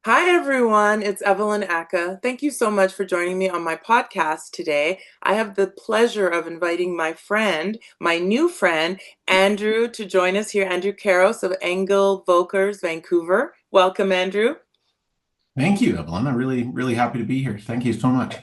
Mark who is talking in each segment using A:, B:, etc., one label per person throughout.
A: Hi, everyone. It's Evelyn Ackah. Thank you so much for joining me on my podcast today. I have the pleasure of inviting my friend, my new friend, Andrew, to join us here. Andrew Carros of Engel, Völkers, Vancouver. Welcome, Andrew.
B: Thank you, Evelyn. I'm really happy to be here. Thank you so much.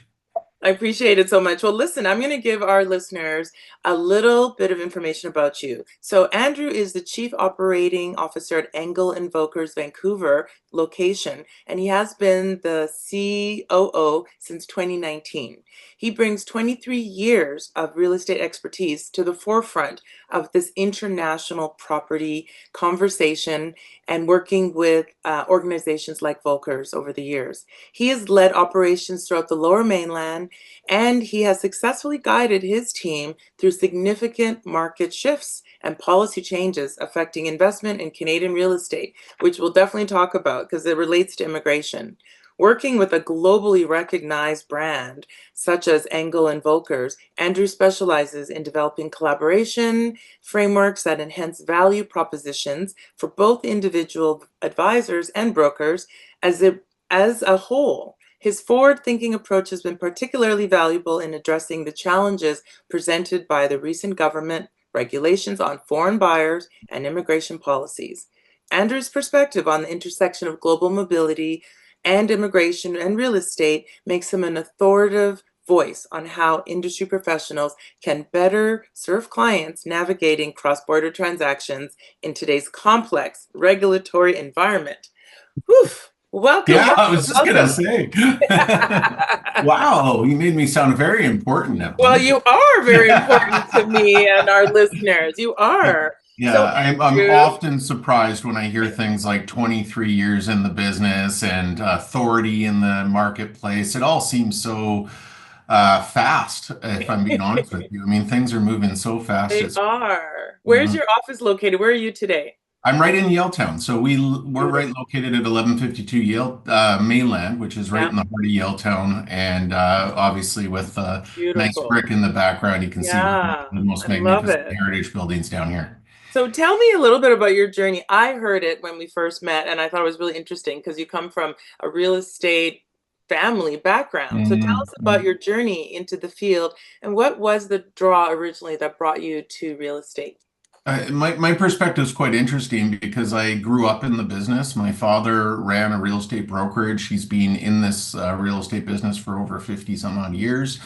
A: I appreciate it so much. Well, listen, I'm going to give our listeners a little bit of information about you. So, Andrew is the Chief Operating Officer at Engel Völkers Vancouver location, and he has been the COO since 2019. He brings 23 years of real estate expertise to the forefront of this international property conversation and working with organizations like Völkers over the years. He has led operations throughout the Lower Mainland, and he has successfully guided his team through significant market shifts and policy changes affecting investment in Canadian real estate, which we'll definitely talk about because it relates to immigration. Working with a globally recognized brand such as Engel and Völkers, Andrew specializes in developing collaboration frameworks that enhance value propositions for both individual advisors and brokers as a whole. His forward-thinking approach has been particularly valuable in addressing the challenges presented by the recent government regulations on foreign buyers and immigration policies. Andrew's perspective on the intersection of global mobility and immigration and real estate makes him an authoritative voice on how industry professionals can better serve clients navigating cross-border transactions in today's complex regulatory environment. Whew. Welcome,
B: Yeah, I was just
A: welcome,
B: gonna
A: welcome.
B: say. Wow, you made me sound very important,
A: Well,
B: Evelyn.
A: you are very important to me and our listeners. You are. So,
B: Yeah, I'm
A: Andrew,
B: often surprised when I hear things like 23 years in the business and authority in the marketplace. It all seems so fast, if I'm being honest with you. I mean, things are moving so fast.
A: they
B: It's
A: are. Where's
B: Mhm.
A: your office located? Where are you today?
B: I'm right in Yaletown. So we're right
A: Beautiful.
B: located at 1152 Yale Mainland, which is right
A: Yeah,
B: in the heart of Yaletown. And obviously with nice
A: beautiful.
B: brick in the background, you can see one of
A: Yeah,
B: the most
A: I love
B: magnificent
A: it.
B: heritage buildings down here.
A: So tell me a little bit about your journey. I heard it when we first met, and I thought it was really interesting because you come from a real estate family background. So tell us about
B: Mhm.
A: your journey into the field and what was the draw originally that brought you to real estate?
B: My perspective is quite interesting because I grew up in the business. My father ran a real estate brokerage. He's been in this real estate business for over 50 some odd years.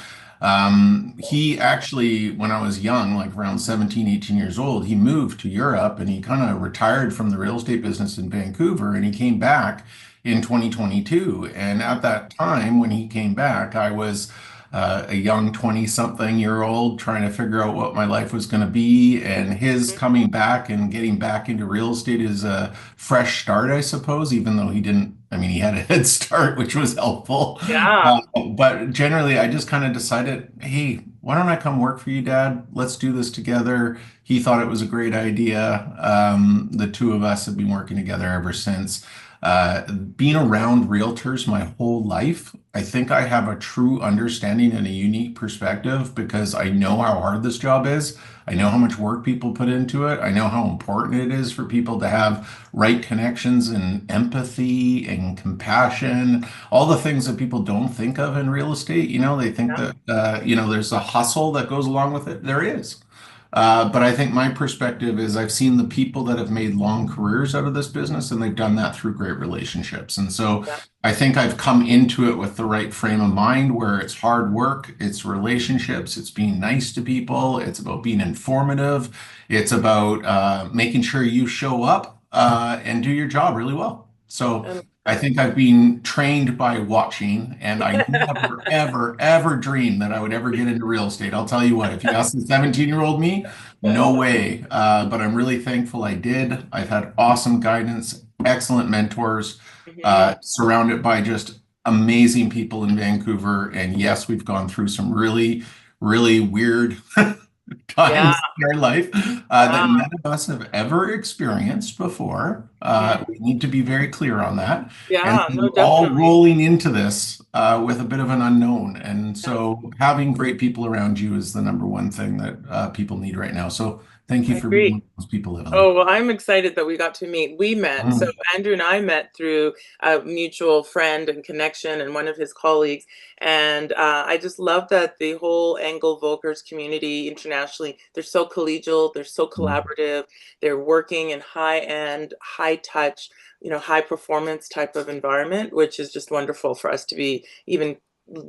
B: He actually, when I was young, like around 17, 18 years old, he moved to Europe and he kind of retired from the real estate business in Vancouver and he came back in 2022. And at that time, when he came back, I was a young 20-something-year-old trying to figure out what my life was going to be. And his coming back and getting back into real estate is a fresh start, I suppose, even though he didn't, I mean, he had a head start, which was helpful.
A: Yeah.
B: But generally, I just kind of decided, hey, why don't I come work for you, Dad? Let's do this together. He thought it was a great idea. The two of us have been working together ever since. Being around realtors my whole life, I think I have a true understanding and a unique perspective because I know how hard this job is. I know how much work people put into it. I know how important it is for people to have right connections and empathy and compassion, all the things that people don't think of in real estate. They think
A: Yeah.
B: that, there's a hustle that goes along with it. There is. But I think my perspective is I've seen the people that have made long careers out of this business, and they've done that through great relationships. And so
A: Yeah.
B: I think I've come into it with the right frame of mind where it's hard work, it's relationships, it's being nice to people, it's about being informative, it's about making sure you show up and do your job really well. So
A: And
B: I think I've been trained by watching, and I never, ever, ever dreamed that I would ever get into real estate. I'll tell you what, if you ask the 17-year-old me, no way. But I'm really thankful I did. I've had awesome guidance, excellent mentors,
A: Mhm.
B: surrounded by just amazing people in Vancouver. And yes, we've gone through some really weird
A: Yeah.
B: times in our life that
A: Yeah.
B: none of us have ever experienced before.
A: Mhm.
B: We need to be very clear on that. And
A: Yeah,
B: so
A: no,
B: we're all
A: definitely.
B: rolling into this with a bit of an unknown. And
A: Yeah.
B: so having great people around you is the number one thing that people need right now. So Thank you
A: I
B: for being one
A: agree.
B: of those people,
A: Oh,
B: Evelyn.
A: well, I'm excited that we got to meet. We met. So
B: Mm,
A: Andrew and I met through a mutual friend and connection and one of his colleagues. And I just love that the whole Engel Völkers community internationally, they're so collegial, they're so
B: mm.
A: collaborative, they're working in high end, high touch, high performance type of environment, which is just wonderful for us to be even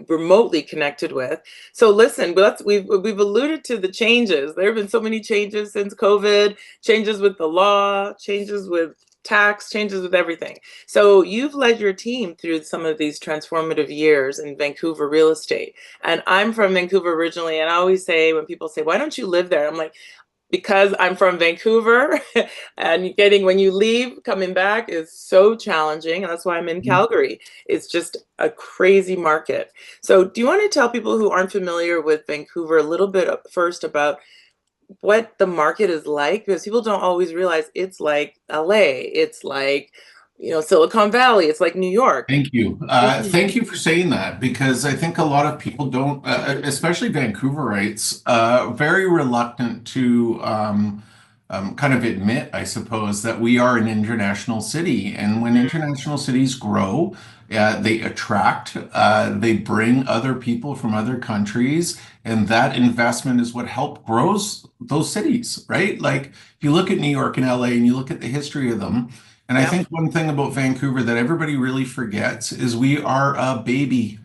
A: remotely connected with. So listen, we've alluded to the changes. There have been so many changes since COVID, changes with the law, changes with tax, changes with everything. So you've led your team through some of these transformative years in Vancouver real estate. And I'm from Vancouver originally, and I always say when people say, "Why don't you live there?" I'm like, because I'm from Vancouver and getting when you leave, coming back is so challenging. That's why I'm in Calgary. It's just a crazy market. So, do you want to tell people who aren't familiar with Vancouver a little bit first about what the market is like? Because people don't always realize it's like LA, it's like, Silicon Valley, it's like New York.
B: Thank you.
A: Mhm.
B: Thank you for saying that because I think a lot of people don't, especially Vancouverites, very reluctant to kind of admit, I suppose, that we are an international city. And when international cities grow, they attract, they bring other people from other countries, and that investment is what help grows those cities, right? Like if you look at New York and LA and you look at the history of them, and I
A: Yep.
B: think one thing about Vancouver that everybody really forgets is we are a baby.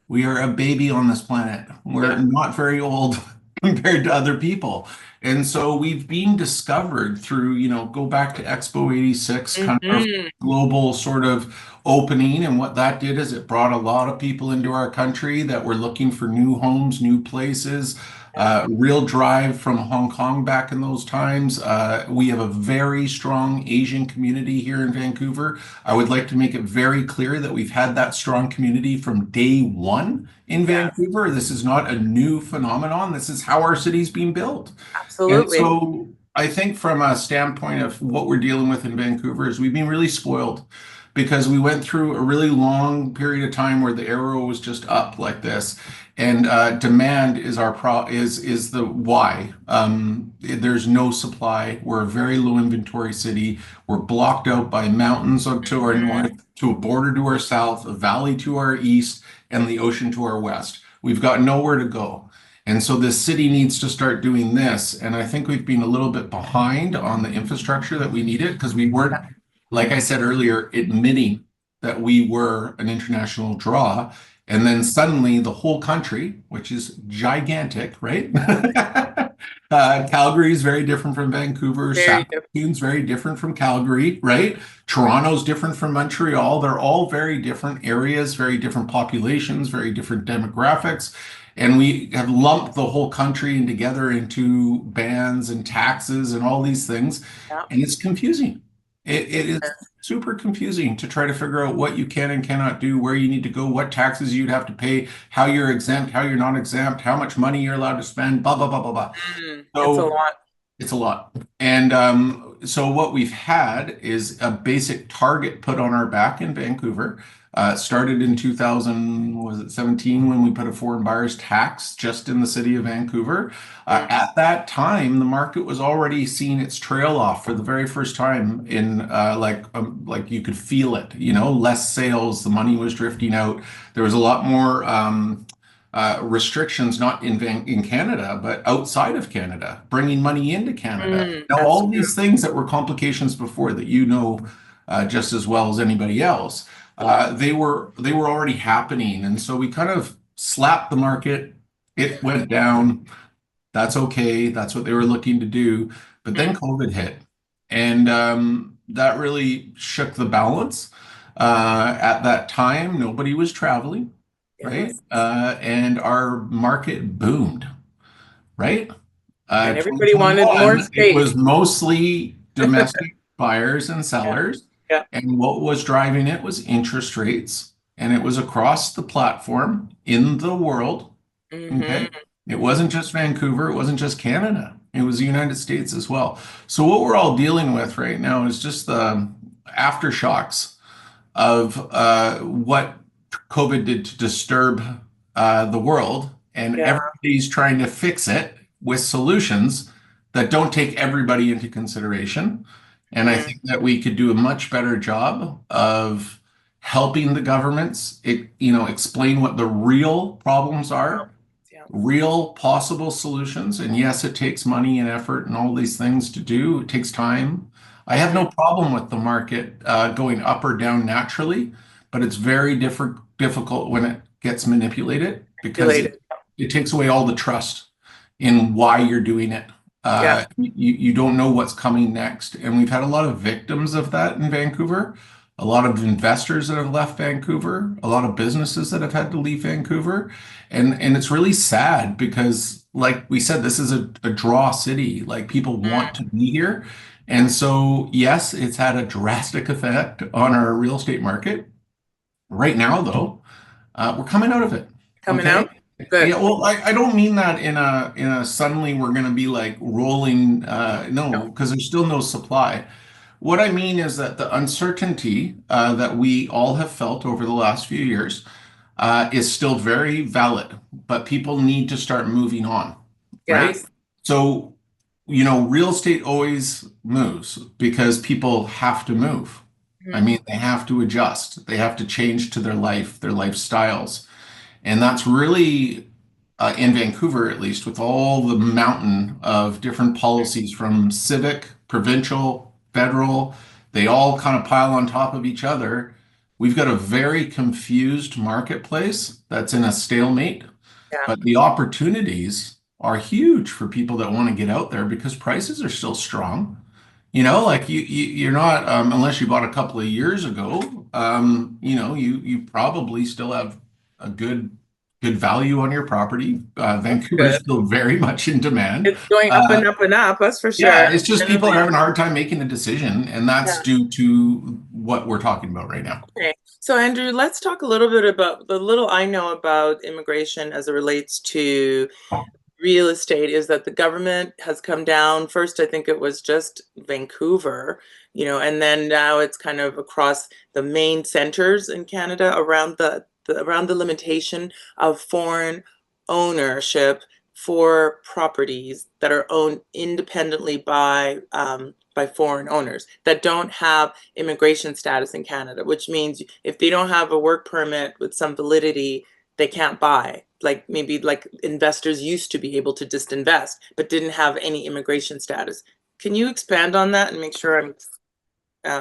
B: We are a baby on this planet. We're
A: Yeah.
B: not very old compared to other people. And so we've been discovered through, go back to Expo 86, kind of
A: Hmm.
B: global sort of opening. And what that did is it brought a lot of people into our country that were looking for new homes, new places.
A: Yeah.
B: Real drive from Hong Kong back in those times. We have a very strong Asian community here in Vancouver. I would like to make it very clear that we've had that strong community from day one in
A: Yes.
B: Vancouver. This is not a new phenomenon. This is how our city's being built. And
A: Absolutely.
B: so I think from a standpoint of what we're dealing with in Vancouver is we've been really spoiled because we went through a really long period of time where the arrow was just up like this. And demand is our is the why. There's no supply. We're a very low inventory city. We're blocked out by mountains to our
A: Mhm.
B: north, to a border to our south, a valley to our east, and the ocean to our west. We've got nowhere to go. And so this city needs to start doing this. And I think we've been a little bit behind on the infrastructure that we needed because we weren't, like I said earlier, admitting that we were an international draw. And then suddenly the whole country, which is gigantic, right? Calgary is very different from Vancouver.
A: Very different.
B: Saskatoon's very different from Calgary, right? Toronto's different from Montreal. They're all very different areas, very different populations, very different demographics. And we have lumped the whole country in together into bans and taxes and all these things.
A: Yeah.
B: And it's confusing. It
A: It
B: is
A: is.
B: super confusing to try to figure out what you can and cannot do, where you need to go, what taxes you'd have to pay, how you're exempt, how you're not exempt, how much money you're allowed to spend, blah, blah, blah, blah, blah.
A: It's a
B: So
A: lot.
B: it's a lot. And so what we've had is a basic target put on our back in Vancouver. Started in 2000, was it 17 when we put a foreign buyers tax just in the city of Vancouver.
A: Mm.
B: At that time, the market was already seeing its trail off for the very first time in like you could feel it, less sales, the money was drifting out. There was a lot more restrictions, not in Canada, but outside of Canada, bringing money into Canada. Now,
A: That's
B: all
A: true.
B: these things that were complications before that just as well as anybody else, they were already happening, and so we kind of slapped the market. It went down. That's okay. That's what they were looking to do. But then
A: Mm.
B: COVID hit, and that really shook the balance. At that time, nobody was traveling, right?
A: Yes.
B: And our market boomed, right?
A: And everybody wanted more
B: 2021, it
A: space.
B: was mostly domestic buyers and
A: Yeah.
B: sellers.
A: Yeah.
B: And what was driving it was interest rates. And it was across the platform in the world.
A: Hmm.
B: Okay. It wasn't just Vancouver, it wasn't just Canada, it was the United States as well. So, what we're all dealing with right now is just the aftershocks of what COVID did to disturb the world, and
A: Yeah.
B: everybody's trying to fix it with solutions that don't take everybody into consideration. And I
A: Mm,
B: think that we could do a much better job of helping the governments, explain what the real problems are,
A: yeah.
B: real possible solutions. And yes, it takes money and effort and all these things to do. It takes time. I have
A: Mhm.
B: no problem with the market going up or down naturally, but it's very difficult when it gets manipulated because
A: Regulated.
B: it takes away all the trust in why you're doing it.
A: Yeah.
B: You don't know what's coming next. And we've had a lot of victims of that in Vancouver, a lot of investors that have left Vancouver, a lot of businesses that have had to leave Vancouver. And it's really sad because, like we said, this is a draw city. Like people want
A: Mm,
B: to be here. And so, yes, it's had a drastic effect on our real estate market. Right now, though, we're coming out of it.
A: coming
B: Okay.
A: out. Good.
B: Yeah, well, I don't mean that in a suddenly we're going to be like rolling. No,
A: No.
B: because there's still no supply. What I mean is that the uncertainty that we all have felt over the last few years is still very valid, but people need to start moving on, right?
A: Yes.
B: So, real estate always moves because people have to move. I
A: Mhm.
B: mean, they have to adjust, they have to change to their life, their lifestyles. And that's really, in Vancouver at least, with all the mountain of different policies from civic, provincial, federal, they all kind of pile on top of each other. We've got a very confused marketplace that's in a stalemate,
A: Yeah.
B: but the opportunities are huge for people that want to get out there because prices are still strong. Like you're not unless you bought a couple of years ago. You probably still have a good value on your property.
A: That's
B: Vancouver is
A: good.
B: still very much in demand.
A: It's going up
B: Uh,
A: and up and up, that's for sure.
B: yeah, it's just people are having a hard time making a decision, and that's
A: Yeah.
B: due to what we're talking about right now.
A: Okay. So, Andrew, let's talk a little bit about the little I know about immigration as it relates to real estate is that the government has come down. First, I think it was just Vancouver, and then now it's kind of across the main centers in Canada around the limitation of foreign ownership for properties that are owned independently by foreign owners that don't have immigration status in Canada, which means if they don't have a work permit with some validity, they can't buy. Like maybe like investors used to be able to just invest, but didn't have any immigration status. Can you expand on that and make sure I'm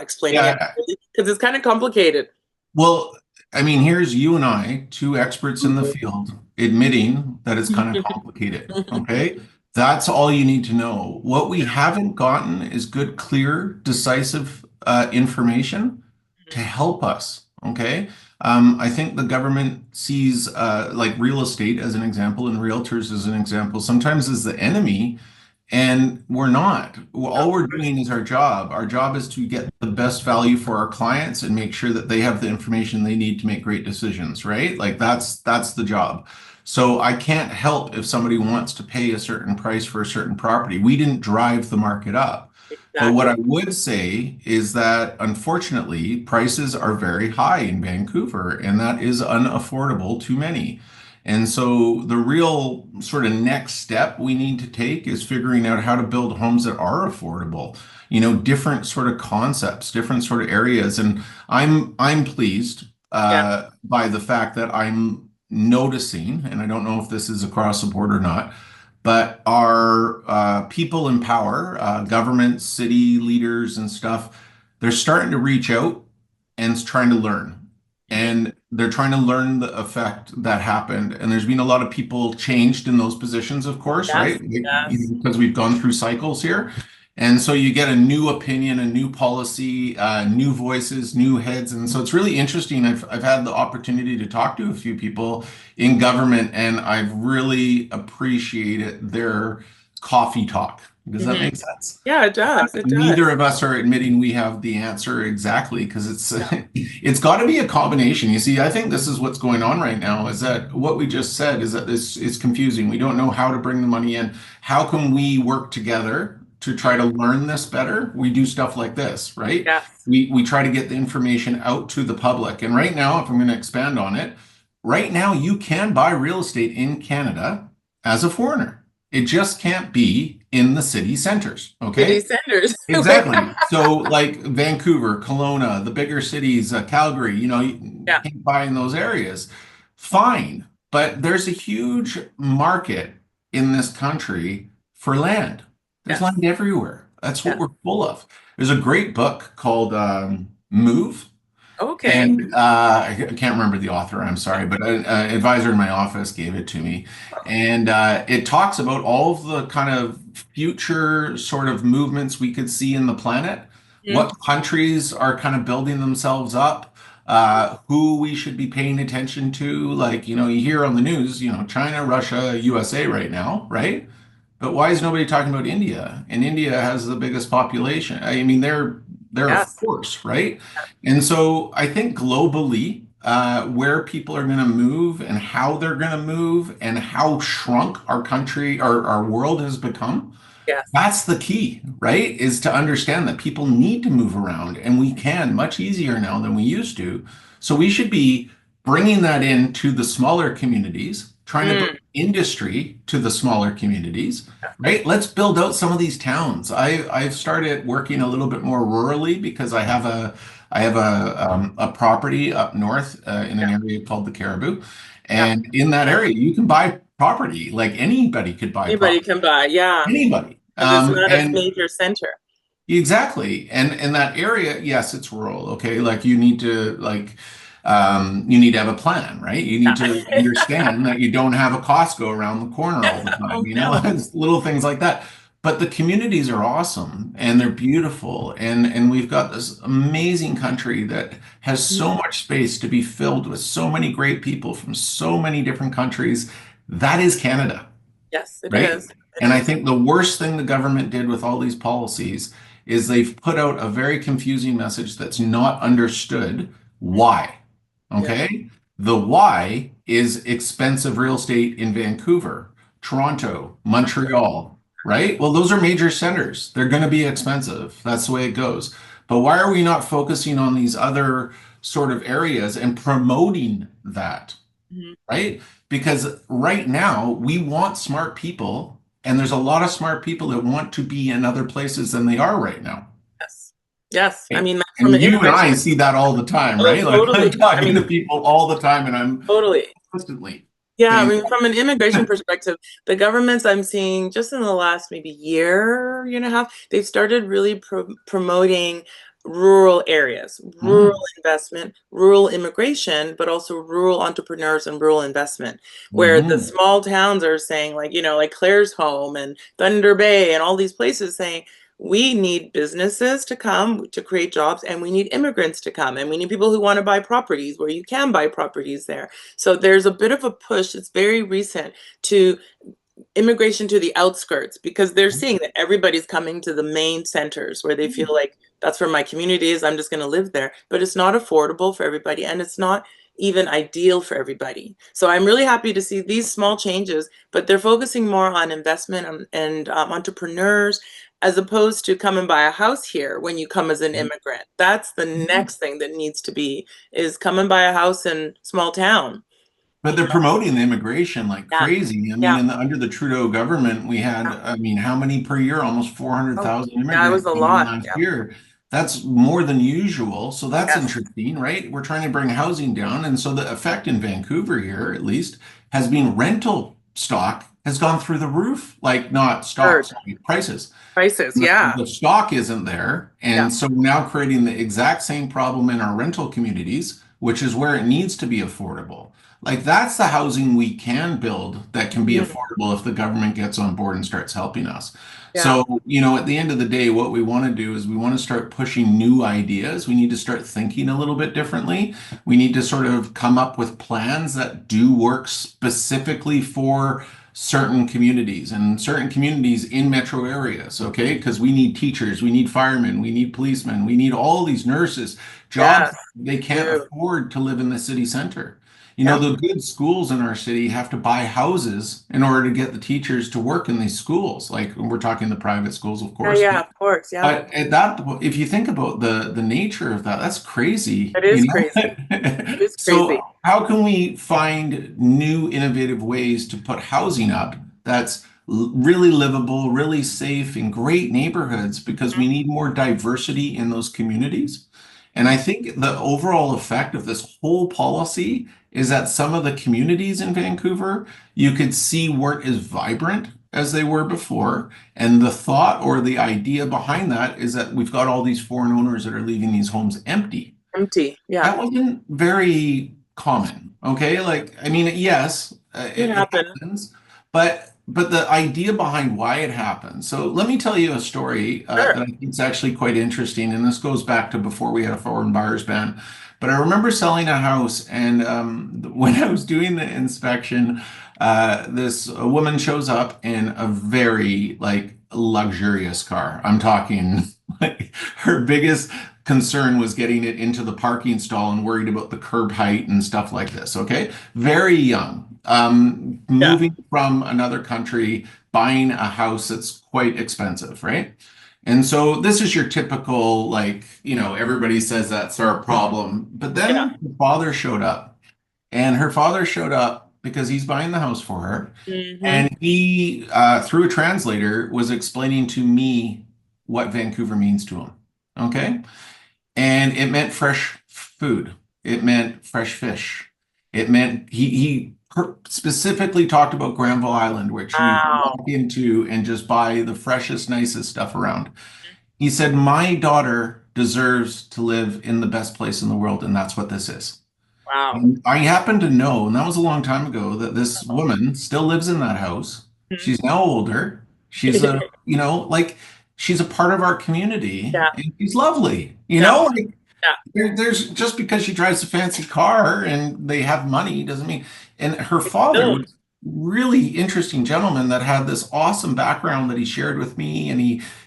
A: explaining it
B: Yeah,
A: because it's kind of complicated.
B: well, I mean, here's you and I, two experts in the field, admitting that it's kind of complicated. Okay. That's all you need to know. What we haven't gotten is good, clear, decisive information to help us. Okay. I think the government sees like real estate as an example and realtors as an example, sometimes as the enemy. And we're not.
A: No,
B: All we're doing is our job. Our job is to get the best value for our clients and make sure that they have the information they need to make great decisions, right? Like that's the job. So I can't help if somebody wants to pay a certain price for a certain property. We didn't drive the market up. But what
A: exactly.
B: I would say is that unfortunately, prices are very high in Vancouver, and that is unaffordable to many. And so the real sort of next step we need to take is figuring out how to build homes that are affordable, different sort of concepts, different sort of areas. And I'm pleased
A: Yeah,
B: by the fact that I'm noticing, and I don't know if this is across the board or not, but our people in power, government, city leaders and stuff, they're starting to reach out and trying to learn.
A: mhm.
B: And they're trying to learn the effect that happened. And there's been a lot of people changed in those positions, of course,
A: Yes,
B: right?
A: yes.
B: Because we've gone through cycles here. And so you get a new opinion, a new policy, new voices, new heads. And so it's really interesting. I've had the opportunity to talk to a few people in government, and I've really appreciated their coffee talk. Does that
A: Mhm.
B: make sense?
A: Yeah, it does. It
B: Neither
A: does.
B: of us are admitting we have the answer exactly because it's
A: No.
B: it's got to be a combination. You see, I think this is what's going on right now is that what we just said is that this is confusing. We don't know how to bring the money in. How can we work together to try to
A: Mhm.
B: learn this better? We do stuff like this, right?
A: Yes.
B: We try to get the information out to the public. And right now, if I'm going to expand on it, right now you can buy real estate in Canada as a foreigner. It just can't be in the city centers.
A: City
B: Okay.
A: centers.
B: Exactly. So, like Vancouver, Kelowna, the bigger cities, Calgary, you
A: Yeah,
B: can't buy in those areas. Fine. But there's a huge market in this country for land. There's
A: yes,
B: land everywhere. That's what
A: yes.
B: we're full of. There's a great book called Move.
A: Okay.
B: And I can't remember the author, I'm sorry, but an advisor in my office gave it to me. And it talks about all of the kind of future sort of movements we could see in the planet,
A: Mhm.
B: what countries are kind of building themselves up, who we should be paying attention to. Like, you hear on the news, China, Russia, USA right now, right? But why is nobody talking about India? And India has the biggest population. I mean, they're a
A: Yes,
B: force, right? And so I think globally, where people are going to move and how they're going to move and how shrunk our country, our world has become,
A: yes.
B: that's the key, right? Is to understand that people need to move around and we can much easier now than we used to. So we should be bringing that into the smaller communities, trying to bring
A: Mm,
B: industry to the smaller communities, right? Let's build out some of these towns. I've started working a little bit more rurally because I have a property up north in
A: yeah,
B: an area called the Caribou.
A: yeah.
B: And in that area, you can buy property. Like anybody could buy
A: Anybody
B: property.
A: can buy, yeah,
B: Anybody.
A: because it's not a
B: And
A: major center.
B: exactly. And in that area, yes, it's rural. Okay. Like you need to have a plan, right? You need to
A: Yeah.
B: understand that you don't have a Costco around the corner all the time,
A: Oh no.
B: it's little things like that. But the communities are awesome and they're beautiful. And we've got this amazing country that has so
A: Mhm.
B: much space to be filled with so many great people from so many different countries. That is Canada,
A: Yes, it
B: right?
A: is. It
B: And I
A: is.
B: think the worst thing the government did with all these policies is they've put out a very confusing message that's not understood why.
A: Yeah.
B: Okay? The why is expensive real estate in Vancouver, Toronto, Montreal, right? Well, those are major centers. They're going to be expensive. That's the way it goes. But why are we not focusing on these other sort of areas and promoting that?
A: Mhm.
B: Right? Because right now we want smart people, and there's a lot of smart people that want to be in other places than they are right now.
A: Yes. Yes. I
B: Right?
A: mean, from
B: And
A: an
B: you and
A: immigration,
B: I see that all the time,
A: oh,
B: right? Like I'm
A: totally. I
B: talking
A: mean,
B: to people all the time, and I'm
A: totally.
B: constantly
A: Yeah, I
B: saying,
A: mean, from an immigration perspective, the governments I'm seeing just in the last maybe year and a half, they've started really promoting rural areas, rural
B: mm,
A: investment, rural immigration, but also rural entrepreneurs and rural investment, where the
B: mhm.
A: small towns are saying, like, like Claire's Home and Thunder Bay and all these places saying, we need businesses to come to create jobs and we need immigrants to come and we need people who want to buy properties where you can buy properties there. So there's a bit of a push, it's very recent, to immigration to the outskirts because they're seeing that everybody's coming to the main centers where they feel like that's where my community is, I'm just going to live there. But it's not affordable for everybody and it's not even ideal for everybody. So I'm really happy to see these small changes, but they're focusing more on investment and entrepreneurs as opposed to come and buy a house here when you come as an immigrant. That's the next thing that needs to be is come and buy a house in small town.
B: But they're promoting the immigration like
A: Yeah.
B: crazy. I mean,
A: Yeah.
B: under the Trudeau government, we had,
A: Yeah.
B: I mean, how many per year? Almost
A: Oh,
B: 400,000
A: yeah, it
B: immigrants
A: was a
B: came in
A: lot.
B: last
A: Yeah.
B: year. That's more than usual. So that's
A: Yes.
B: interesting, right? We're trying to bring housing down. And so the effect in Vancouver here, at least, has been rental stock has gone through the roof. Like not
A: Third.
B: stocks, prices.
A: Prices.
B: The,
A: Yeah.
B: the stock isn't there.
A: Yeah.
B: And so we're now creating the exact same problem in our rental communities, which is where it needs to be affordable. Like that's the housing we can build that can be
A: Mhm.
B: affordable if the government gets on board and starts helping us.
A: Yeah.
B: So, at the end of the day, what we want to do is we want to start pushing new ideas. We need to start thinking a little bit differently. We need to sort of come up with plans that do work specifically for certain communities and certain communities in metro areas, okay? Because we need teachers, we need firemen, we need policemen, we need all these nurses, jobs
A: Yes.
B: they
A: We
B: can't
A: do.
B: afford to live in the city center.
A: Yeah.
B: The good schools in our city have to buy houses in order to get the teachers to work in these schools. Like we're talking the private schools, of
A: Yeah.
B: course.
A: Yeah. Of course. Yeah.
B: But at that, if you think about the nature of that, that's crazy,
A: It is crazy. It is
B: So
A: crazy.
B: how can we find new innovative ways to put housing up that's really livable, really safe, and great neighborhoods because
A: Mhm.
B: we need more diversity in those communities. And I think the overall effect of this whole policy is that some of the communities in Vancouver you could see weren't as vibrant as they were before. And the thought or the idea behind that is that we've got all these foreign owners that are leaving these homes empty.
A: Empty. Yeah.
B: That wasn't very common. Okay. Like, I mean, yes,
A: It
B: it
A: happened.
B: happens, but the idea behind why it happened. So let me tell you a story that
A: Sure.
B: I think is actually quite interesting. And this goes back to before we had a foreign buyers ban. But I remember selling a house, and when I was doing the inspection, this woman shows up in a very like luxurious car. I'm talking like her biggest concern was getting it into the parking stall and worried about the curb height and stuff like this. Okay. Very young,
A: Yeah.
B: moving from another country, buying a house that's quite expensive, right? And so this is your typical, like, everybody says that's our problem. But
A: Yeah.
B: then her father showed up, and her father showed up because he's buying the house for her.
A: Hmm.
B: And he, through a translator, was explaining to me what Vancouver means to him. Okay. And it meant fresh food. It meant fresh fish. It meant he specifically talked about Granville Island, which you can
A: Wow.
B: walk into and just buy the freshest, nicest stuff around. He said, "My daughter deserves to live in the best place in the world, and that's what this is."
A: Wow.
B: And I happen to know, and that was a long time ago, that this woman still lives in that house.
A: Mhm.
B: She's now older. She's like she's a part of our community,
A: Yeah.
B: and she's lovely.
A: Yeah.
B: Like
A: Yeah.
B: there's just because she drives a fancy car and they have money doesn't mean. And her
A: It's
B: father
A: still.
B: was really interesting gentleman that had this awesome background that he shared with me, and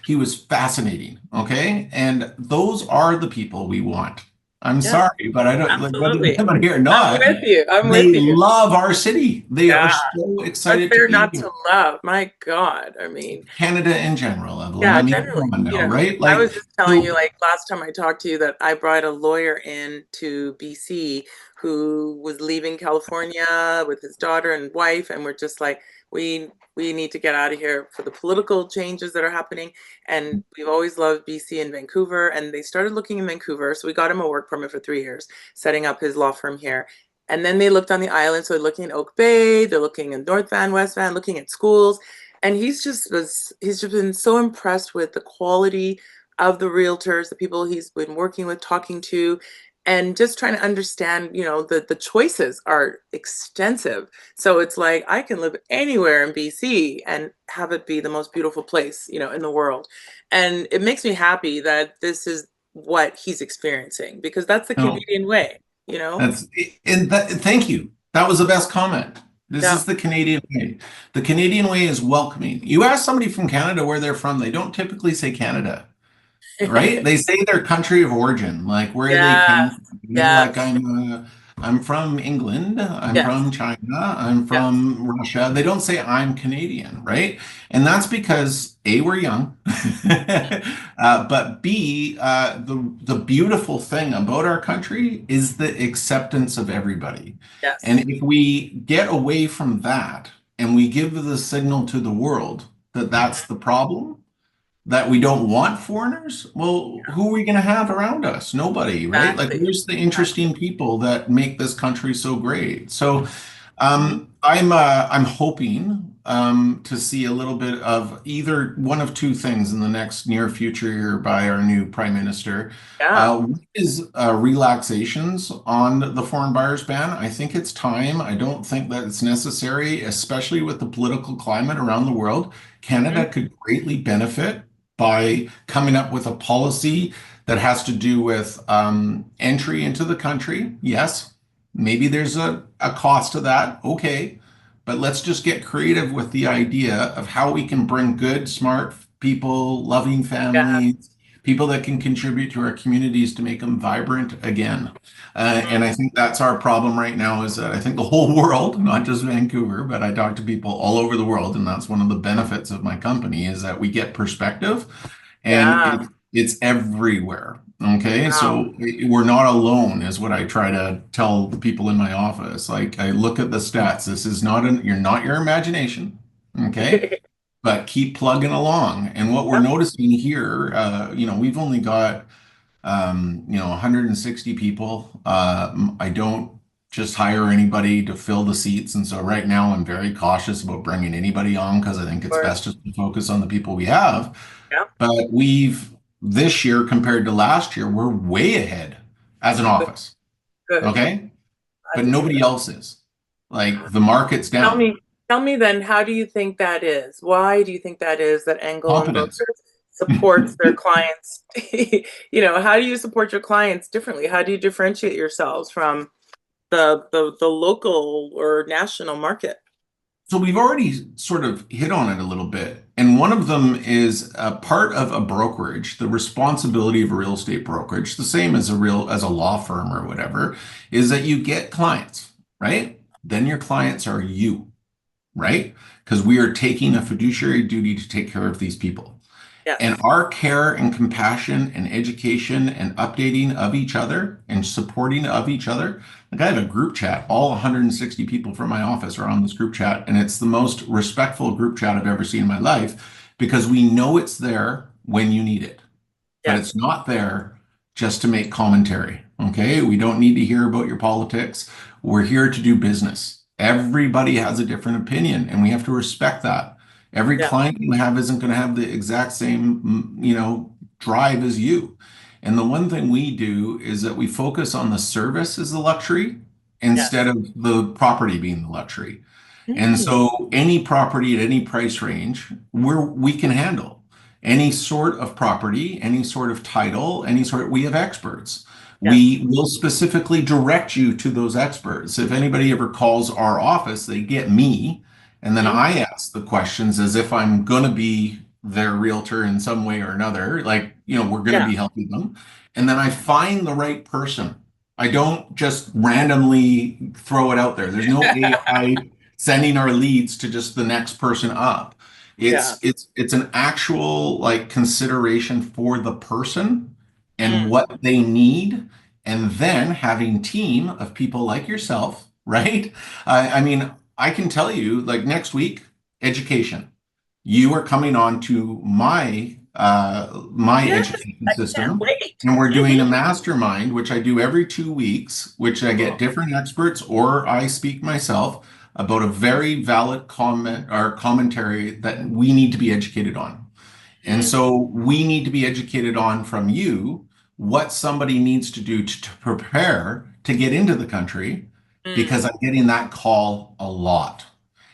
B: he was fascinating. Okay, and those are the people we want. I'm
A: Yeah.
B: sorry, but I don't like whether
A: Absolutely.
B: they're money or
A: I'm
B: not.
A: with you. I'm with
B: They
A: you.
B: love our city. They are
A: Yeah.
B: so
A: What's
B: excited to
A: there
B: be
A: not
B: here.
A: to love? My God. I mean,
B: Canada in general, Evelyn.
A: yeah,
B: I mean,
A: generally,
B: come on
A: you
B: now,
A: know,
B: right?
A: I
B: Like,
A: was just telling you,
B: so
A: like last time I talked to you, that I brought a lawyer in to BC who was leaving California with his daughter and wife, and we're just like, we need to get out of here for the political changes that are happening. And we've always loved BC and Vancouver, and they started looking in Vancouver, so we got him a work permit for 3 years, setting up his law firm here. And then they looked on the island, so they're looking at Oak Bay, they're looking in North Van, West Van, looking at schools, and he's just been so impressed with the quality of the realtors, the people he's been working with, talking to, and just trying to understand, the choices are extensive. So it's like I can live anywhere in BC and have it be the most beautiful place, in the world. And it makes me happy that this is what he's experiencing, because that's the
B: no,
A: Canadian way, you know?
B: that's and that, thank you. That was the best comment. This
A: Yeah.
B: is the Canadian way. The Canadian way is welcoming. You ask somebody from Canada where they're from, they don't typically say Canada, right? They say their country of origin, like where they came
A: Yes.
B: from. Like
A: Yes.
B: I'm from England, I'm
A: Yes.
B: from China, I'm
A: Yes.
B: from Russia. They don't say I'm Canadian, right? And that's because A, we're young, but B, the beautiful thing about our country is the acceptance of everybody. And
A: Yes.
B: if we get away from that and we give the signal to the world that that's the problem, that we don't want foreigners, well, who are we going to have around us? Nobody, right? Like,
A: Exactly.
B: where's the
A: Exactly.
B: interesting people that make this country so great? So,
A: Mhm.
B: I'm hoping to see a little bit of either one of two things in the next near future here by our new prime minister.
A: Yeah.
B: One is relaxations on the foreign buyers ban. I think it's time. I don't think that it's necessary, especially with the political climate around the world.
A: Mhm.
B: Canada could greatly benefit by coming up with a policy that has to do with entry into the country. Yes, maybe there's a cost to that. Okay. But let's just get creative with the idea of how we can bring good, smart people, loving
A: Yeah.
B: families, people that can contribute to our communities to make them vibrant again. And I think that's our problem right now is that I think the whole world, not just Vancouver, but I talk to people all over the world, and that's one of the benefits of my company is that we get perspective and
A: Yeah.
B: it's everywhere. Okay,
A: Wow.
B: so we're not alone, is what I try to tell the people in my office. Like I look at the stats. This is not you're not your imagination. Okay. But keep plugging along. And what we're
A: Yep.
B: noticing here, we've only got 160 people. I don't just hire anybody to fill the seats. And so right now I'm very cautious about bringing anybody on because I think
A: Of
B: it's
A: course.
B: best just to focus on the people we have.
A: Yep.
B: But this year compared to last year, we're way ahead as an
A: Good.
B: office.
A: Good.
B: Okay. But
A: Glad to hear
B: nobody
A: that.
B: else is. Like the market's
A: Tell
B: down.
A: me, tell me then, how do you think that is? Why do you think that is that Engel and
B: Competence.
A: Völkers supports their clients? How do you support your clients differently? How do you differentiate yourselves from the local or national market?
B: So we've already sort of hit on it a little bit. And one of them is a part of a brokerage, the responsibility of a real estate brokerage, the same as a law firm or whatever, is that you get clients, right? Then your clients are you, right? Because we are taking a fiduciary duty to take care of these people. And
A: Yes.
B: our care and compassion and education and updating of each other and supporting of each other. Like I have a group chat. All 160 people from my office are on this group chat. And it's the most respectful group chat I've ever seen in my life because we know it's there when you need it, but it's
A: Yes.
B: not there just to make commentary. Okay. We don't need to hear about your politics. We're here to do business. Everybody has a different opinion, and we have to respect that. Every
A: Yeah.
B: client you have isn't going to have the exact same, drive as you. And the one thing we do is that we focus on the service as the luxury instead
A: Yes.
B: of the property being the luxury. And
A: Mm.
B: so any property at any price range, we can handle any sort of property, any sort of title, we have experts.
A: Yes.
B: We will specifically direct you to those experts. If anybody ever calls our office, they get me, and then
A: Mm.
B: I ask the questions as if I'm going to be their realtor in some way or another. Like, we're going to
A: Yeah.
B: be helping them. And then I find the right person. I don't just randomly throw it out there. There's no AI sending our leads to just the next person up.
A: Yeah.
B: It's an actual like consideration for the person and
A: Mm.
B: what they need, and then having team of people like yourself, right? I mean, I can tell you, like next week, education. You are coming on to my
A: Yes.
B: education
A: I can't
B: system,
A: wait.
B: and we're doing a
A: Mhm.
B: mastermind, which I do every 2 weeks, which I get
A: Cool.
B: different experts or I speak myself about a very valid comment or commentary that we need to be educated on. And
A: Mm.
B: so we need to be educated on from you what somebody needs to do to prepare to get into the country
A: Mm.
B: because I'm getting that call a lot.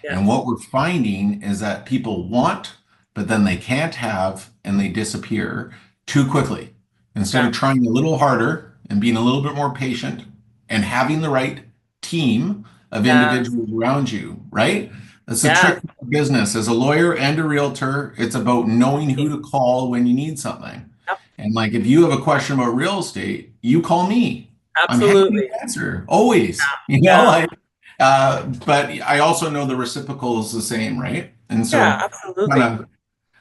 B: And
A: Yes.
B: what we're finding is that people want, but then they can't have, and they disappear too quickly. Instead
A: Yeah.
B: of trying a little harder and being a little bit more patient and having the right team of
A: Yes.
B: individuals around you, right? That's the trick
A: Yes.
B: of business. As a lawyer and a realtor, it's about knowing who to call when you need something.
A: Yep.
B: And like if you have a question about real estate, you call me. I'm happy to
A: Absolutely.
B: answer always.
A: Yeah.
B: But I also know the reciprocal is the same, right? And
A: Yeah.
B: so kind
A: Absolutely.
B: of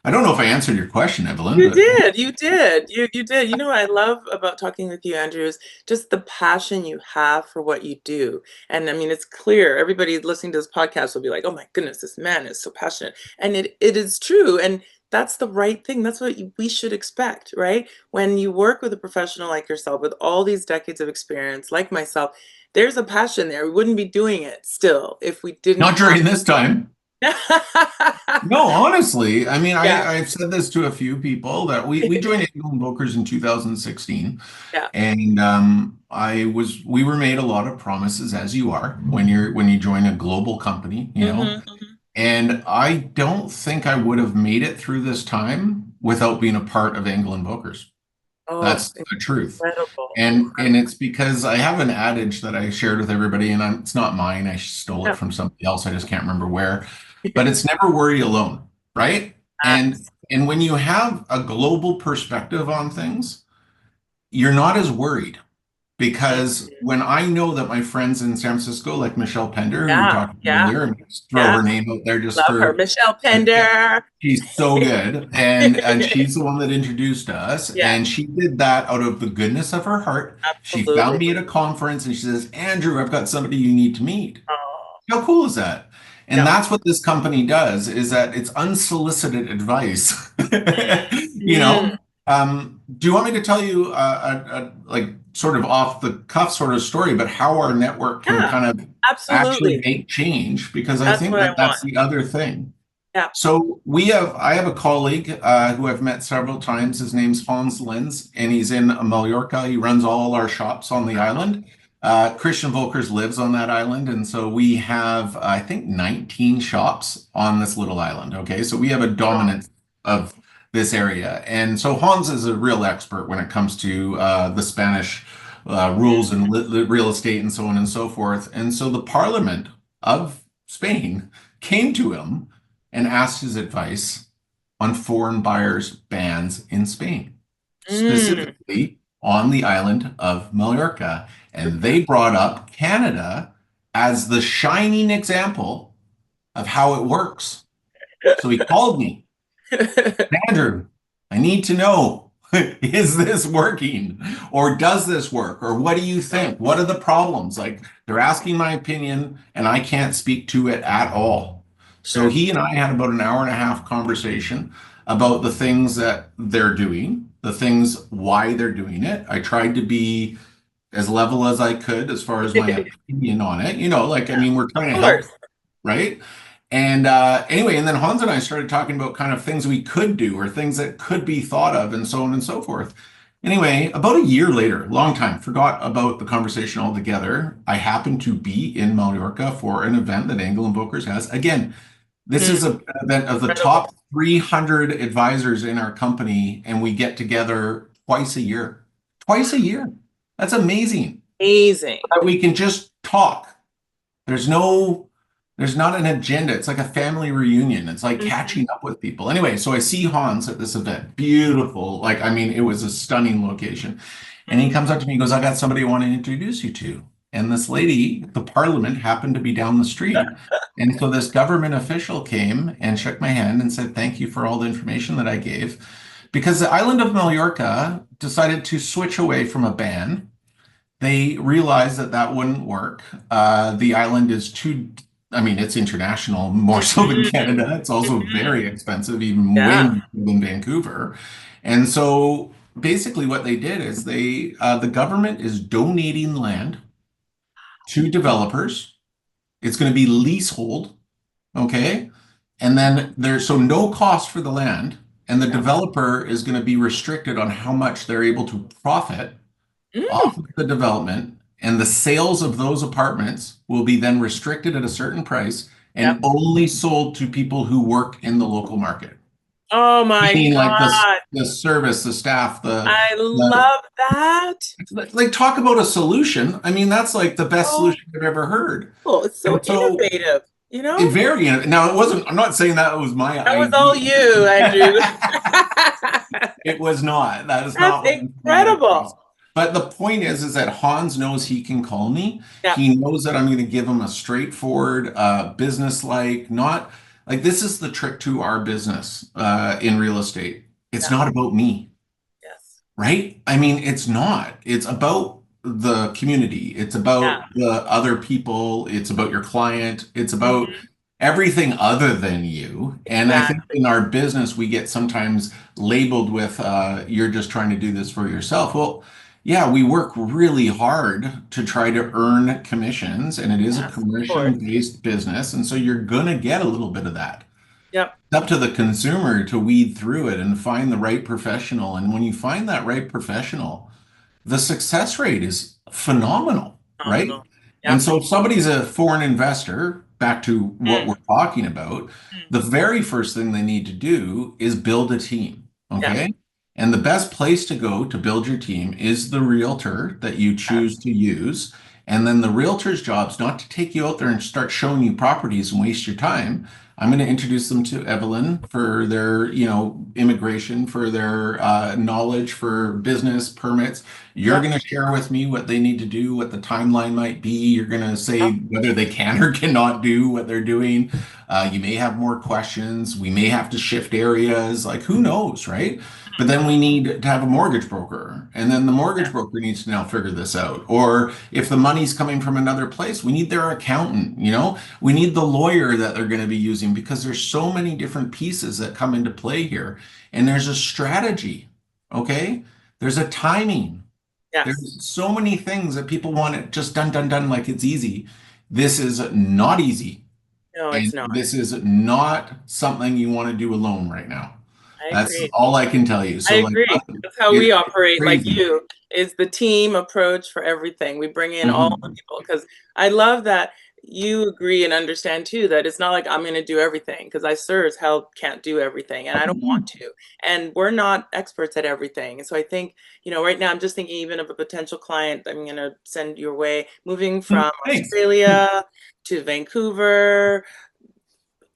B: I don't know if I answered your question, Evelyn,
A: You
B: but
A: did. You did. You did. You know what I love about talking with you, Andrew, is just the passion you have for what you do. And I mean, it's clear. Everybody listening to this podcast will be like, "Oh my goodness, this man is so passionate." And it is true. And that's the right thing. That's what we should expect, right? When you work with a professional like yourself with all these decades of experience, like myself, there's a passion there. We wouldn't be doing it still if we didn't
B: not
A: have.
B: during this time. No, honestly, I mean,
A: Yeah.
B: I've said this to a few people that we joined Engel and Völkers in 2016,
A: Yeah.
B: and we were made a lot of promises, as you are when you join a global company,
A: Hmm. Hmm.
B: and I don't think I would have made it through this time without being a part of Engel and Völkers.
A: Oh,
B: That's the truth.
A: incredible.
B: And
A: Incredible.
B: it's because I have an adage that I shared with everybody, and it's not mine. I stole it
A: Yeah.
B: from somebody else. I just can't remember where. But it's never worry alone, right? And
A: Abs-
B: and when you have a global perspective on things, you're not as worried because
A: Mhm.
B: when I know that my friends in San Francisco, like Michelle Pender, who we
A: Yeah,
B: talked about
A: yeah,
B: earlier, and just throw
A: yeah.
B: her name out there just
A: Love her.
B: for
A: Michelle Pender.
B: she's so good, and she's the one that introduced us,
A: Yeah,
B: and she did that out of the goodness of her heart. She found
A: absolutely.
B: me at a conference, and she says, "Andrew, I've got somebody you need to meet."
A: Oh,
B: How cool is that? And
A: Yep.
B: that's what this company does, is that it's unsolicited advice. You
A: Mm.
B: know, do you want me to tell you like sort of off the cuff sort of story, but how our network can
A: Yeah,
B: kind of actually
A: absolutely.
B: make change? Because I
A: That's
B: think
A: what I
B: that
A: want.
B: that's the other thing.
A: Yeah.
B: So I have a colleague who I've met several times. His name's Hans Linz, and he's in Mallorca. He runs all our shops on the island. Christian Völkers lives on that island, and so we have, I think, 19 shops on this little island. Okay, so we have a
A: Wow.
B: dominance of this area, and so Hans is a real expert when it comes to the Spanish rules and real estate and so on and so forth. And so the Parliament of Spain came to him and asked his advice on foreign buyers bans in Spain,
A: Mm.
B: specifically on the island of Mallorca. And they brought up Canada as the shining example of how it works. So he called me, Andrew, I need to know, is this working? Or does this work? Or what do you think? What are the problems? Like they're asking my opinion and I can't speak to it at all. So
A: Sure.
B: he and I had about an hour and a half conversation about the things that they're doing, the things why they're doing it. I tried to be as level as I could as far as my opinion on it. Like, I mean, we're
A: Of
B: trying to help,
A: course.
B: right? And anyway, and then Hans and I started talking about kind of things we could do or things that could be thought of and so on and so forth. Anyway, about a year later, long time, forgot about the conversation altogether. I happened to be in Mallorca for an event that Engel and Völkers has. Again, this
A: Mm.
B: is an event of the
A: Incredible.
B: top 300 advisors in our company, and we get together twice a year. Twice a year. That's amazing.
A: Amazing.
B: We can just talk. There's no, there's not an agenda. It's like a family reunion. It's like
A: Mhm.
B: catching up with people. Anyway, so I see Hans at this event. Beautiful. Like, I mean, it was a stunning location. And he
A: Mm.
B: comes up to me and goes, I got somebody I want to introduce you to. And this lady, the parliament happened to be down the street. And so this government official came and shook my hand and said, thank you for all the information that I gave. Because the island of Mallorca decided to switch away from a ban. They realized that that wouldn't work. The island is too, I mean, it's international more so than
A: Mhm.
B: Canada. It's also
A: Mhm.
B: very expensive, even way
A: Yeah.
B: more than Vancouver. And so basically what they did is the government is donating land to developers. It's going to be leasehold, okay? And then there's so no cost for the land, and the
A: Yeah.
B: developer is going to be restricted on how much they're able to profit
A: Mm.
B: off of the development, and the sales of those apartments will be then restricted at a certain price and
A: Yep.
B: only sold to people who work in the local market.
A: Oh my
B: Meaning like
A: God.
B: the service, the staff,
A: I
B: the
A: love that.
B: like talk about a solution. I mean, that's like the best
A: Oh,
B: solution I've ever heard.
A: cool. It's so
B: And so
A: innovative, you
B: it
A: know?
B: very now it wasn't, I'm not saying that was my
A: That was all
B: idea.
A: you, Andrew.
B: It was not. That is
A: That's
B: not what I'm coming across.
A: incredible.
B: But the point is that Hans knows he can call me.
A: Yep.
B: He knows that I'm going to give him a straightforward, business-like, not like this is the trick to our business in real estate. It's
A: Yeah.
B: not about me,
A: Yes.
B: right? I mean, it's not. It's about the community. It's
A: Yeah.
B: about the other people. It's about your client. It's about
A: Mhm.
B: everything other than you. And I think
A: Exactly.
B: in our business, we get sometimes labeled with, you're just trying to do this for yourself. Well, yeah, we work really hard to try to earn commissions, and it is a
A: Yes, of course.
B: commission-based business. And so you're going to get a little bit of that.
A: Yep.
B: It's up to the consumer to weed through it and find the right professional. And when you find that right professional, the success rate is phenomenal, right?
A: Phenomenal.
B: And
A: Yep.
B: so if somebody's a foreign investor, back to what
A: Mm.
B: we're talking about,
A: Mm.
B: the very first thing they need to do is build a team,
A: Yeah.
B: okay? And the best place to go to build your team is the realtor that you choose
A: Yes.
B: to use. And then the realtor's job is not to take you out there and start showing you properties and waste your time. I'm going to introduce them to Evelyn for their, immigration, for their knowledge for business permits. You're
A: Yep.
B: going to share with me what they need to do, what the timeline might be. You're going to say
A: Yep.
B: whether they can or cannot do what they're doing. You may have more questions. We may have to shift areas. Like, who knows, right? But then we need to have a mortgage broker. And then the mortgage broker needs to now figure this out. Or if the money's coming from another place, we need their accountant, we need the lawyer that they're going to be using because there's so many different pieces that come into play here. And there's a strategy, okay? There's a timing.
A: Yes.
B: There's so many things that people want it just done, done, done like it's easy. This is not easy.
A: No,
B: And
A: it's not.
B: this is not something you want to do alone right now.
A: I
B: That's
A: agree.
B: all I can tell you.
A: I
B: So like
A: agree. That's how we
B: it's
A: operate, like
B: crazy.
A: you, is the team approach for everything. We bring in all the
B: Mhm.
A: people because I love that you agree and understand too that it's not like I'm going to do everything because I sure as hell can't do everything and I don't want to. And we're not experts at everything. And so I think, right now I'm just thinking even of a potential client I'm going to send your way moving from
B: Thanks.
A: Australia to Vancouver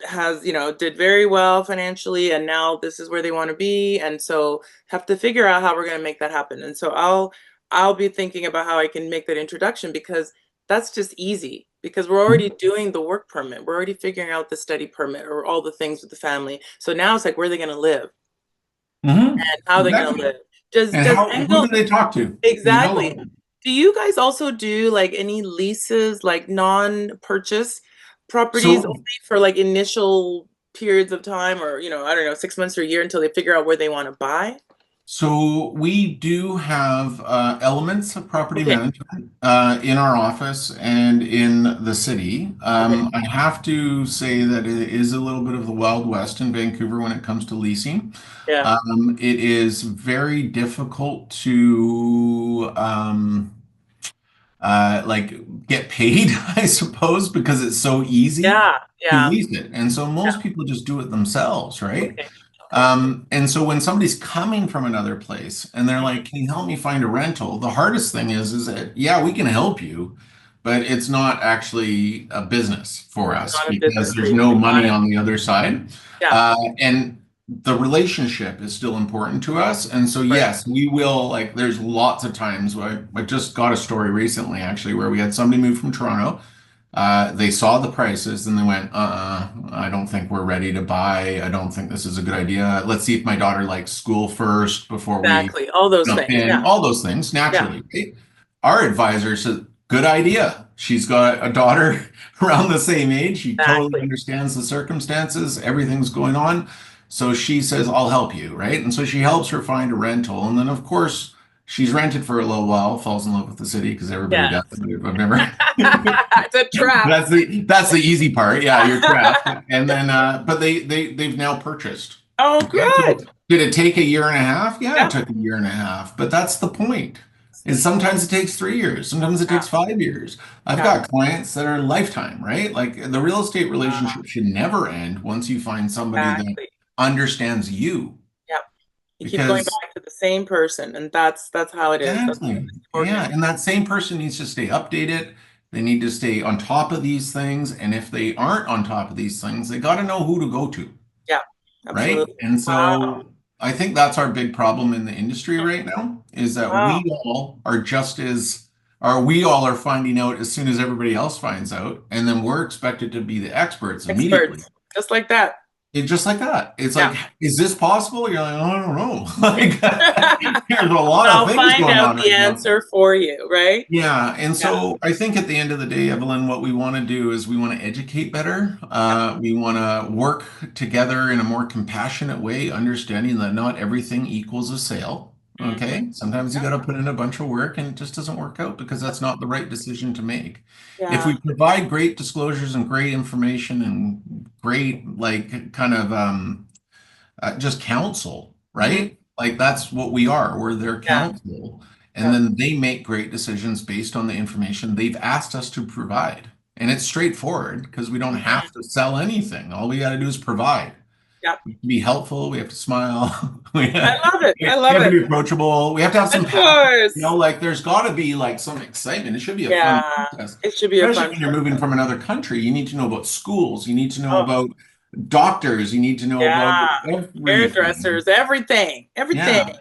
A: has did very well financially and now this is where they want to be and so have to figure out how we're going to make that happen and so I'll be thinking about how I can make that introduction because that's just easy because we're already doing the work permit, we're already figuring out the study permit or all the things with the family, so now it's like where are they going to live and how are they going to
B: Exactly.
A: live. does
B: And
A: does
B: who do
A: Engel
B: they talk to?
A: exactly. Do you guys also do like any leases, like non-purchase properties only
B: So
A: for like initial periods of time or, I don't know, 6 months or a year until they figure out where they want to buy?
B: So we do have elements of property
A: Okay.
B: management in our office and in the city.
A: Okay.
B: I have to say that it is a little bit of the Wild West in Vancouver when it comes to leasing.
A: Yeah.
B: It is very difficult to like get paid, I suppose, because it's so easy
A: Yeah.
B: to
A: Yeah.
B: lease it. And so
A: Yeah.
B: most people just do it themselves, right?
A: Okay. Okay.
B: And so when somebody's coming from another place and they're
A: Mhm.
B: like, "Can you help me find a rental?" The hardest thing is that yeah, we can help you, but it's not actually a business for us
A: Not a
B: because
A: business for
B: there's
A: you.
B: no
A: Got
B: money
A: it.
B: on the other side.
A: Yeah.
B: And the relationship is still important to us. And so
A: Right.
B: yes, we will like there's lots of times where I just got a story recently actually where we had somebody move from Toronto. They saw the prices and they went, I don't think we're ready to buy. I don't think this is a good idea. Let's see if my daughter likes school first before we
A: Exactly. All those
B: jump
A: things.
B: in.
A: Yeah.
B: All those things
A: Yeah.
B: naturally, right? Our advisor said, good idea. She's got a daughter around the same age. She totally
A: Exactly.
B: understands the circumstances, everything's going on. So she says, I'll help you, right? And so she helps her find a rental. And then, of course, she's rented for a little while, falls in love with the city because everybody does.
A: Yes.
B: I've never.
A: It's a trap.
B: That's the easy part. Yeah, you're trapped. And then but they've now purchased.
A: Oh,
B: Okay. So
A: good.
B: did it take a year and a half? Yeah, it
A: Yeah.
B: took a year and a half. But that's the point. Is sometimes it takes 3 years, sometimes it
A: Yeah.
B: takes 5 years. I've
A: Yeah.
B: got clients that are lifetime, right? Like the real estate
A: Uh,
B: relationship should never end once you find somebody that
A: exactly.
B: understands you.
A: Yeah. You keep going
B: Because
A: back to the same person, and that's how it is. That's
B: exactly. Yeah.
A: organic.
B: And that same person needs to stay updated. They need to stay on top of these things. And if they aren't on top of these things, they got to know who to go to.
A: Yeah,
B: Right.
A: absolutely.
B: And
A: Wow.
B: so I think that's our big problem in the industry right now is that
A: Wow.
B: we all are just as, or we all are finding out as soon as everybody else finds out. And then we're expected to be the experts immediately.
A: Experts. Just like that.
B: It's just like that. It's
A: Yeah.
B: like, is this possible? You're like, I don't know. Like, there's a
A: But
B: lot of
A: I'll
B: things
A: find
B: going
A: out
B: on
A: the
B: right now.
A: answer for you, right?
B: Yeah, and
A: Yeah.
B: so I think at the end of the day, Evelyn, what we want to do is we want to educate better.
A: Yeah.
B: We want to work together in a more compassionate way, understanding that not everything equals a sale.
A: Hmm.
B: Okay, sometimes you
A: Yeah.
B: got to put in a bunch of work and it just doesn't work out because that's not the right decision to make. If
A: Yeah.
B: we provide great disclosures and great information and great, like, kind of just counsel,
A: Hmm.
B: right? Like that's what we are. We're their
A: Yeah.
B: counsel. And
A: Yeah.
B: then they make great decisions based on the information they've asked us to provide. And it's straightforward because we don't
A: Hmm.
B: have to sell anything. All we got to do is provide.
A: Yeah.
B: We have to be helpful. We have to smile.
A: I love it.
B: We
A: I love
B: have to
A: it.
B: be approachable. We have to have some
A: Of
B: passion.
A: course.
B: Like there's got to be like some excitement. It should be a fun
A: Yeah.
B: process,
A: It should be a
B: especially
A: fun
B: when you're moving
A: process.
B: from another country. You need to know about schools. You need to know
A: Oh,
B: about Doctors, you need to know about
A: Yeah.
B: everything.
A: Hairdressers, everything, everything.
B: Yeah.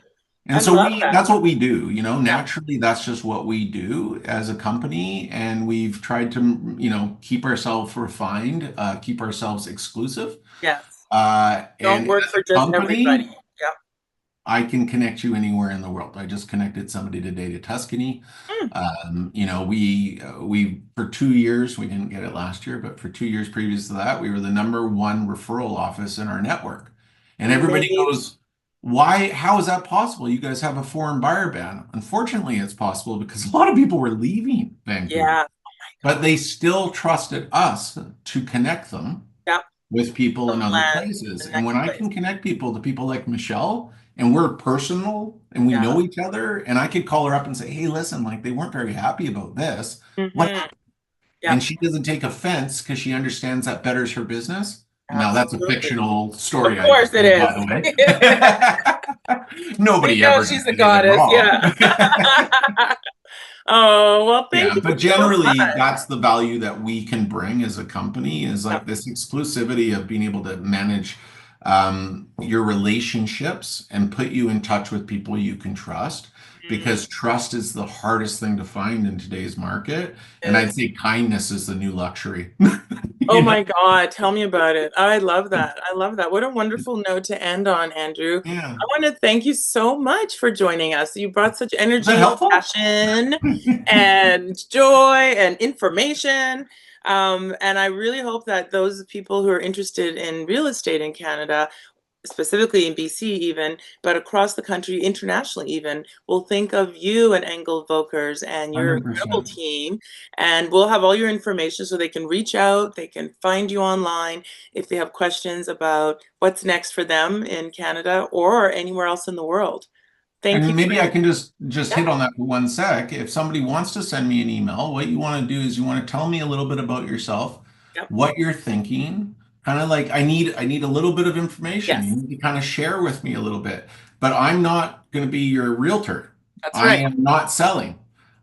B: And
A: I
B: so
A: love
B: we
A: that.
B: that's what we do,
A: Yeah.
B: naturally that's just what we do as a company. And we've tried to, keep ourselves refined, keep ourselves exclusive.
A: Yes. Don't
B: And
A: work
B: as
A: for
B: a
A: just everybody.
B: company,
A: Yep.
B: I can connect you anywhere in the world. I just connected somebody today to Tuscany.
A: Mm,
B: We for 2 years, we didn't get it last year, but for 2 years previous to that, we were the number one referral office in our network. And everybody
A: amazing.
B: goes, why, how is that possible? You guys have a foreign buyer ban. Unfortunately, it's possible because a lot of people were leaving Vancouver,
A: Yeah.
B: but they still trusted us to connect them
A: Yep.
B: with people
A: From
B: in other
A: land to
B: places.
A: the
B: And
A: next
B: when I
A: place.
B: can connect people to people like Michelle, and we're personal and we
A: Yeah.
B: know each other, and I could call her up and say, hey, listen, like they weren't very happy about this. What
A: Hmm.
B: happened? And
A: Yep.
B: she doesn't take offense because she understands that betters her business. Now, that's a
A: Absolutely.
B: fictional
A: Of
B: story I
A: course
B: just
A: it
B: made, by
A: is.
B: the way.
A: We
B: Nobody
A: know
B: ever
A: she's a
B: did anything
A: goddess.
B: wrong.
A: Yeah. Oh, well, thank
B: Yeah,
A: you
B: but
A: so
B: generally,
A: much.
B: that's the value that we can bring as a company is
A: Yep.
B: like this exclusivity of being able to manage your relationships and put you in touch with people you can trust
A: Mm,
B: because trust is the hardest thing to find in today's market. And I'd
A: is.
B: say kindness is the new luxury.
A: Oh
B: You know?
A: my God, tell me about it. I love that. I love that. What a wonderful note to end on, Andrew.
B: Yeah.
A: I want to thank you so much for joining us. You brought such
B: Is that
A: energy,
B: helpful?
A: passion, and joy and information. And I really hope that those people who are interested in real estate in Canada, specifically in BC even, but across the country, internationally even, will think of you and Engel Völkers and your incredible
B: 100%.
A: team. And we'll have all your information so they can reach out, they can find you online if they have questions about what's next for them in Canada or anywhere else in the world. Thank you.
B: And maybe I can just
A: Yeah,
B: hit on that for 1 sec. If somebody wants to send me an email, what you want to do is you want to tell me a little bit about yourself,
A: yeah,
B: what you're thinking. Kind of like I need a little bit of information. You
A: yes,
B: need to kind of share with me a little bit. But I'm not going to be your realtor.
A: that's
B: I
A: right.
B: am not selling.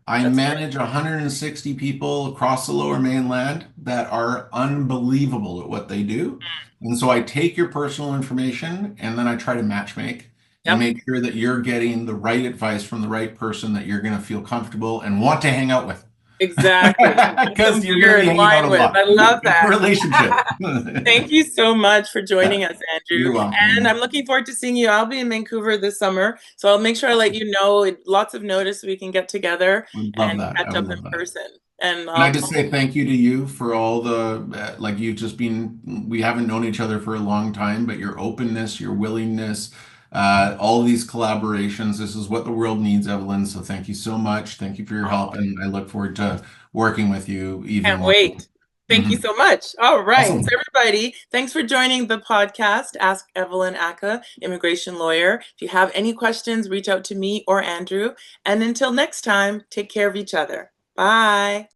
B: I
A: That's right.
B: manage 160 people across the Lower Mainland that are unbelievable at what they do. And so I take your personal information and then I try to matchmake and
A: Yep,
B: make sure that you're getting the right advice from the right person that you're going to feel comfortable and want to hang out with.
A: exactly. And drink some
B: Because you're going
A: beer
B: to be
A: and
B: hanging out
A: wine
B: a
A: with.
B: lot.
A: I love
B: It's a
A: that.
B: relationship.
A: Thank you so much for joining us, Andrew.
B: You're
A: And I'm
B: welcome.
A: looking forward to seeing you. I'll be in Vancouver this summer, so I'll make sure I let
B: Awesome.
A: you know lots of notice so we can get together
B: Would
A: and
B: love that. I
A: catch
B: would
A: up in
B: love that.
A: person. And
B: And I
A: I'll
B: just say thank you to you for all the, like you've just been, we haven't known each other for a long time, but your openness, your willingness, all these collaborations, this is what the world needs, Evelyn. So thank you so much. Thank you for your help. And I look forward to working with you even
A: can't
B: more.
A: wait. Thank you
B: Mhm.
A: so much. All right. So,
B: Awesome.
A: everybody, thanks for joining the podcast. Ask Evelyn Ackah, immigration lawyer. If you have any questions, reach out to me or Andrew. And until next time, take care of each other. Bye.